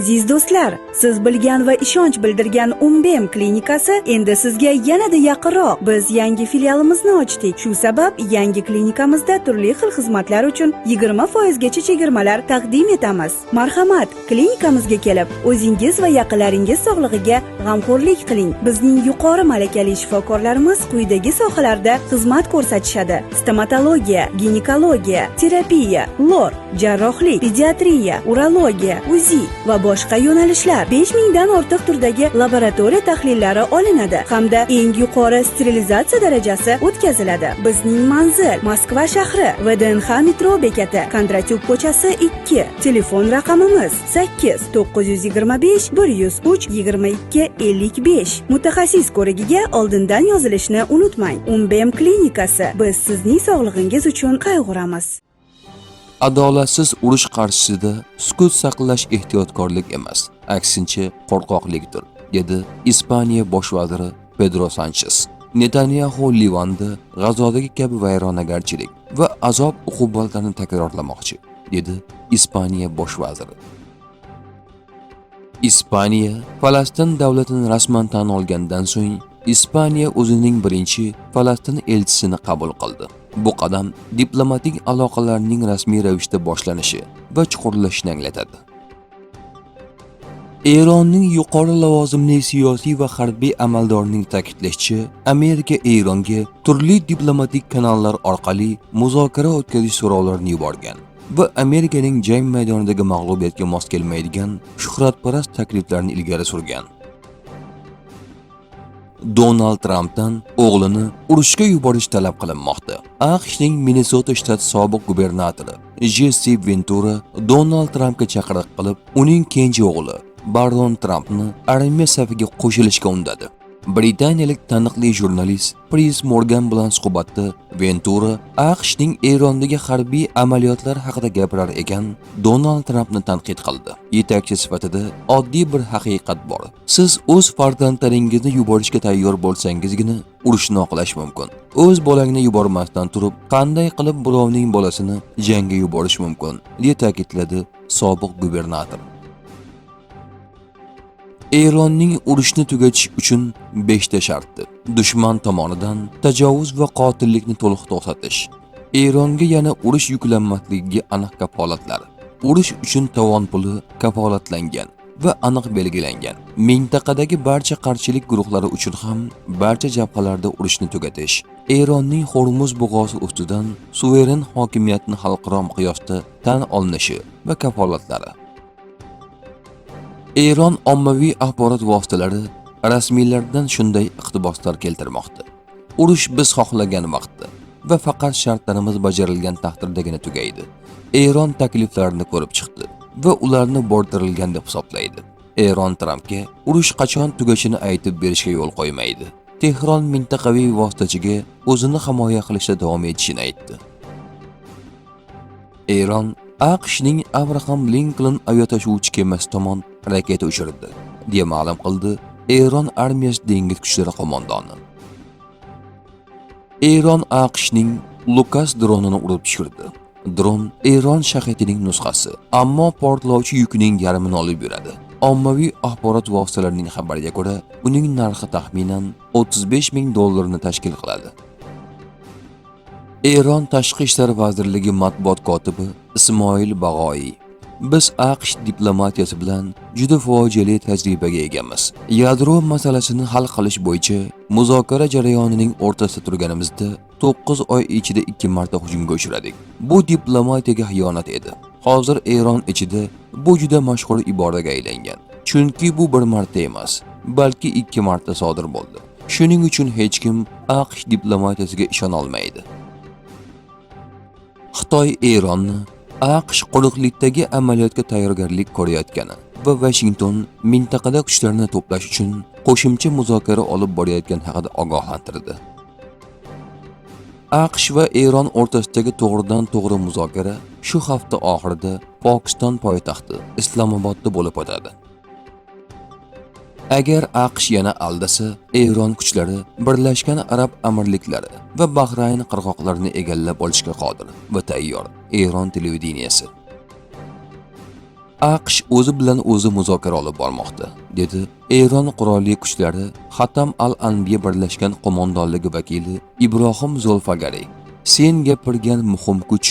Aziz do'stlar, siz bilgan va ishonch bildirgan Umbem klinikasi endi sizga yanada yaqinroq. Biz yangi filialimizni ochdik. Shu sabab yangi klinikamizda turli xil xizmatlar uchun 20% gacha chegirmalar taqdim etamiz. Marhamat, klinikamizga kelib, o'zingiz va yaqinlaringiz sog'lig'iga g'amxo'rlik qiling. Bizning yuqori malakali shifokorlarimiz quyidagi sohalarda xizmat ko'rsatishadi: stomatologiya, ginekologiya, terapiya, lor, jarrohlik, pediatriya, urologiya, UZI va boshqa yo'nalishlar. 5000 dan ortiq turdagi laboratoriya tahlillari olinadi hamda eng yuqori sterilizatsiya darajasi o'tkaziladi. Bizning manzil Moskva shahri, VDNX metro bekati, Kondratyuk ko'chasi 2. Telefon raqamimiz 8 925 103 22 55. Mutaxassis ko'rigiga oldindan yozilishni unutmang. Umbem klinikasi. Biz sizning sog'lig'ingiz uchun qayg'uramiz. Adolatsiz urush qarshisida sukut saqlash ehtiyotkorlik emas, aksincha qo'rqoqlikdir, dedi Ispaniya bosh vaziri Pedro Sanchez. Netanyahu Livanda G'azodagi kabi vayronagarchilik va azob uqubatlarni takrorlamoqchi, dedi Ispaniya bosh vaziri. Ispaniya Falastin davlatini rasman tan olgandan so'ng Ispaniya o'zining birinchi Falastin elchisini qabul qildi. Bu qadam diplomatik aloqalarning rasmiy ravishda boshlanishi va chuqurlashishini anglatadi. Eronning yuqori lavozimli siyosiy va harbiy amaldorining ta'kidlashicha, Amerika Eronga turli diplomatik kanallar orqali muzokara o'tkazish so'rovlarini yuborgan va Amerikaning jang maydonidagi mag'lubiyatga mos kelmaydigan shuhratparast takliflarni ilgari surgan. Donald Trampdan o'g'lini urushga yuborish talab qilinmoqda. AQShning Minnesota shtati sobiq gubernatori Jesse Ventura Donald Trampga chaqiriq qilib, uning kenja o'g'li Baron Trampni armiya safiga qo'shilishga undadi. Britaniyalik taniqli jurnalist Piers Morgan bilan suhbatda Ventura AQShning Erondagi harbiy amaliyotlar haqida gapirar ekan, Donald Trampni tanqid qildi. Yetakchi sifatida oddiy bir haqiqat bor. Siz o'z farzandlaringizni yuborishga tayyor bo'lsangizgina urushni oqlash mumkin. O'z bolangni yubormasdan turib, qanday qilib birovning bolasini jangga yuborish mumkin, deya ta'kidladi sobiq gubernator. Eronning urushni tugatish uchun 5 ta sharti. Dushman tomonidan tajovuz va qotillikni to'liq to'xtatish. Eronga yana urush yuklanmasligiga aniq kafolatlar. Urush uchun tovon puli kafolatlangan va aniq belgilangan. Mintaqadagi barcha qarshilik guruhlari uchun ham barcha jabhalarda urushni tugatish. Eronning Hormuz bo'g'ozi ustidan suveren hokimiyatni xalqaro miqyosda tan olinishi va kafolatlari. Eron ommaviy axborot vositalari rasmiylardan shunday iqtiboslar keltirmoqda. Urush biz xohlagan vaqtda va faqat shartlarimiz bajarilgan taqdirdagina tugaydi. Eron takliflarini ko'rib chiqdi va ularni bortirilgan deb hisoblaydi. Eron Trampga urush qachon tugashini aytib berishga yo'l qo'ymaydi. Tehron mintaqaviy vositachiga o'zini himoya qilishda davom etishini aytdi. Eron AQShning Abraham Lincoln aviatashuvchi kemasi tomon raketa uchirdi, deya ma'lum qildi Eron armiyasi dengiz kuchlari qo'mondoni. Eron AQShning Lukas dronini urib tushirdi. Dron Eron shahetining nusxasi, ammo portlovchi yukning yarmini olib yuradi. Ommaviy axborot vositalarining xabariga ko'ra, uning narxi taxminan $35,000 tashkil qiladi. Eron Tashqi ishlar vazirligi matbuot kotibi Ismoil Bag'oiy: Biz AQSh diplomatiyasi bilan juda fojiali tajribaga egamiz. Yadro masalasini hal qilish bo'yicha muzokara jarayonining o'rtasida turganimizda 9 oy ichida 2 marta hujumga uchradik. Bu diplomatiyaga xiyonat edi. Hozir Eron ichida bu juda mashhur iboraga aylangan. Chunki bu bir marta emas, balki 2 marta sodir bo'ldi. Shuning uchun hech kim AQSh diplomatiyasiga ishona olmaydi. Xitoy Eronni AQSh quruqlikdagi amaliyotga tayyorgarlik ko'rayotgani va Washington mintaqada kuchlarni to'plash uchun qo'shimcha muzokara olib borayotgani haqida ogohlantirdi. AQSh va Eron o'rtasidagi to'g'ridan-to'g'ri muzokara shu hafta oxirida Pokiston poytaxti Islomobodda bo'lib o'tadi. Agar AQSh yana aldasa, Eron kuchlari Birlashgan Arab Amirliklari va Bahrayn qirg'oqlarini egallab olishga qodir va tayyor. Eron televideniyasi. AQSh o'zi bilan o'zi muzokara olib bormoqda, dedi Eron qurolli kuchlari Xatam al-Anbiya birlashgan qo'mondonligi vakili Ibrohim Zulfagariy. Sen gapirgan muhim kuch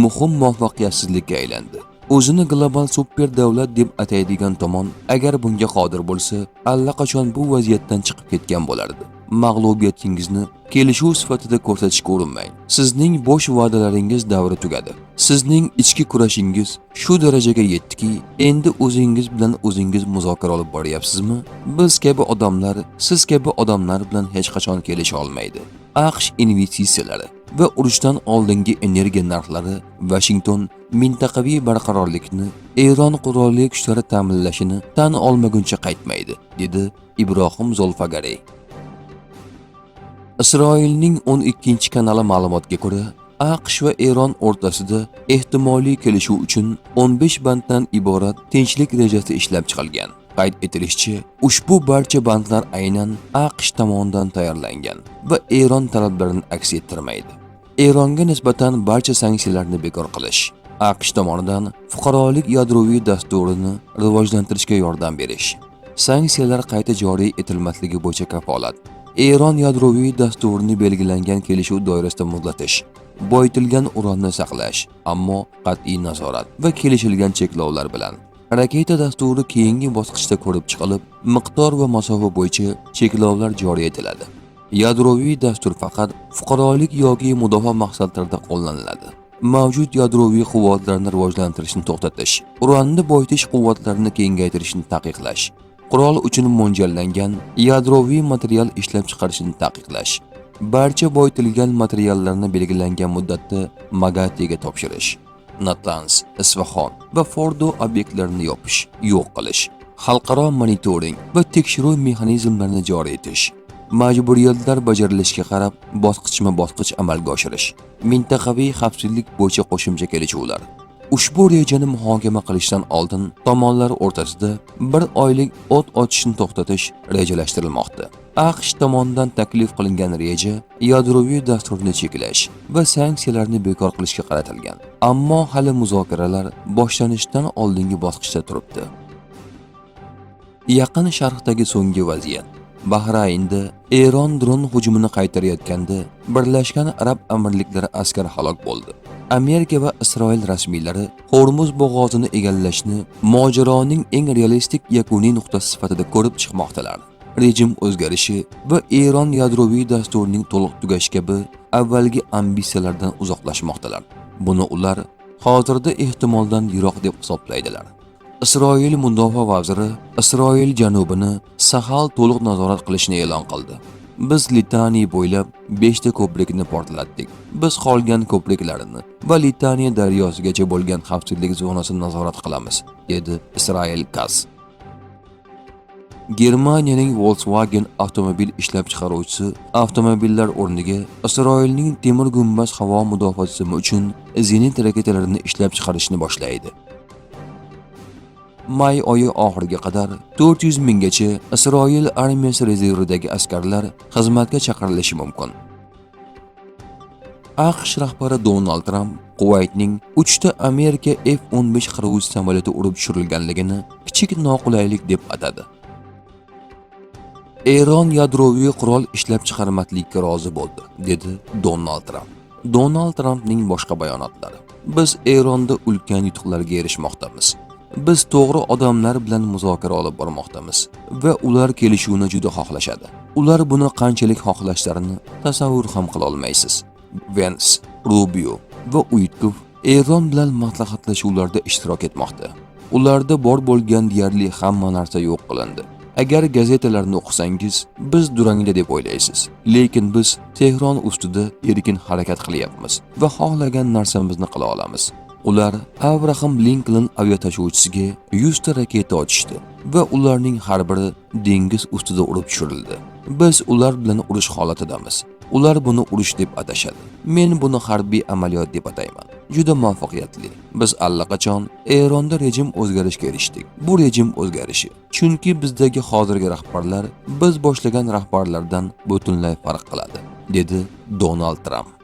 muhim muvaffaqiyatsizlikka aylandi. O'zini global super davlat deb ataydigan tomon agar bunga qodir bo'lsa, allaqachon bu vaziyatdan chiqib ketgan bo'lardi. Mag'lubiyatingizni kelishuv sifatida ko'rsatishga urinmang. Sizning bo'sh va'dalaringiz davri tugadi. Sizning ichki kurashingiz shu darajaga yetdiki, endi o'zingiz bilan o'zingiz muzokara olib boryapsizmi? Biz kabi odamlar, siz kabi odamlar bilan hech qachon kelisha olmaydi. AQSh investitsiyalari va urushdan oldingi energiya narxlari Washington mintaqaviy barqarorlikni Eron qurolli kuchlari ta'minlashini tan olmaguncha qaytmaydi, dedi Ibrohim Zulfagariy. Isroilning 12-kanali ma'lumotiga ko'ra, AQSh va Eron o'rtasida ehtimoliy kelishuv uchun 15 banddan iborat tinchlik rejasi ishlab chiqilgan. Qayd etilishicha, ushbu barcha bandlar aynan AQSh tomonidan tayyorlangan va Eron talablarini aks ettirmaydi. Eronga nisbatan barcha sanksiyalarni bekor qilish, AQSh tomonidan fuqarolik yadroviy dasturini rivojlantirishga yordam berish, sanksiyalar qayta joriy etilmasligi bo'yicha kafolat, Eron yadroviy dasturini belgilangan kelishuv doirasida muzlatish, boyitilgan uranni saqlash, ammo qat'iy nazorat va kelishilgan cheklovlar bilan. Raketa dasturi keyingi bosqichda ko'rib chiqilib, miqdor va masofa bo'yicha cheklovlar joriy etiladi. Yadroviy dastur faqat fuqarolik yoki mudofaa maqsadlarida qo'llaniladi. Mavjud yadroviy quvvatlarni rivojlantirishni to'xtatish, uranni boyitish quvvatlarini kengaytirishni taqiqlash, qurol uchun mo'ljallangan yadroviy material ishlab chiqarishni taqiqlash, barcha boyitilgan materiallarni belgilangan muddatda Magatiga topshirish, Natanz, Isfahon va Fordo obyektlarini yopish, yo'q qilish, xalqaro monitoring va tekshiruv mexanizmlarini joriy etish, majburiyatlar bajarilishiga qarab bosqichma-bosqich amalga oshirish, mintaqaviy xavfsizlik bo'yicha qo'shimcha kelishuvlar. Ushbu rejani muhokama qilishdan oldin tomonlar o'rtasida bir oylik o't ochishni to'xtatish rejalashtirilmoqda. AQSh tomonidan taklif qilingan reja yadroviy dasturni cheklash va sanksiyalarni bekor qilishga qaratilgan. Ammo hali muzokaralar boshlanishdan oldingi bosqichda turibdi. Yaqin Sharqdagi so'nggi vaziyat. Bahraynda Eron dron hujumini qaytarayotganda Birlashgan Arab Amirliklari askari halok bo'ldi. Amerika va Isroil rasmiylari Hormuz bo'g'ozini egallashni mojaroning eng realistik yakuniy nuqtasi sifatida ko'rib chiqmoqdalar. Rejim o'zgarishi va Eron yadroviy dasturining to'liq tugashi kabi avvalgi ambitsiyalardan uzoqlashmoqdalar. Buni ular hozirda ehtimoldan yiroq deb hisoblaydilar. Isroil mudofaa vaziri Isroil janubini Sahal to'liq nazorat qilishni e'lon qildi. Biz Litaniya bo'ylab 5 ta ko'prikni portlatdik. Biz qolgan ko'priklarini va Litaniya daryosigacha bo'lgan xavfsizlik zonasini nazorat qilamiz, dedi Israel Kaz. Germaniyaning Volkswagen avtomobil ishlab chiqaruvchisi avtomobillar o'rniga Isroilning temir gumbaz havo mudofaa tizimi uchun zenit raketalarini ishlab chiqarishni boshlaydi. May oyi oxiriga qadar 400 minggacha Isroil armiyasi rezervidagi askarlar xizmatga chaqirilishi mumkin. AQSh rahbari Donald Trump Kuvaytning 3 ta Amerika F-15 qiruvchi samolyoti urib tushirilganligini kichik noqulaylik deb atadi. Eron yadroviy qurol ishlab chiqarmaslikka rozi bo'ldi, dedi Donald Trump. Donald Trumpning boshqa bayonotlari. Biz Eronda ulkan yutuqlarga erishmoqdamiz. Biz to'g'ri odamlar bilan muzokara olib bormoqdamiz va ular kelishuvni juda xohlashadi. Ular buni qanchalik xohlashlarini tasavvur ham qila olmaysiz. Vance, Rubio va Uitkov Eron bilan maslahatlashuvlarda ishtirok etmoqda. Ularda bor bo'lgan deyarli hamma narsa yo'q qilindi. Agar gazetalarni o'qisangiz, biz durangda deb o'ylaysiz. Lekin biz Tehron ustida erkin harakat qilyapmiz va xohlagan narsamizni qila olamiz. Ular Abraham Lincoln aviatashuvchisiga 100 ta raketa otishdi va ularning har biri dengiz ustida urib tushirildi. Biz ular bilan urush holatidamiz. Ular buni urush deb atashadi. Men buni harbiy amaliyot deb atayman. Juda muvaffaqiyatli. Biz allaqachon Eronda rejim o'zgarishga erishdik. Bu rejim o'zgarishi. Chunki bizdagi hozirgi rahbarlar biz boshlagan rahbarlardan butunlay farq qiladi, dedi Donald Trump.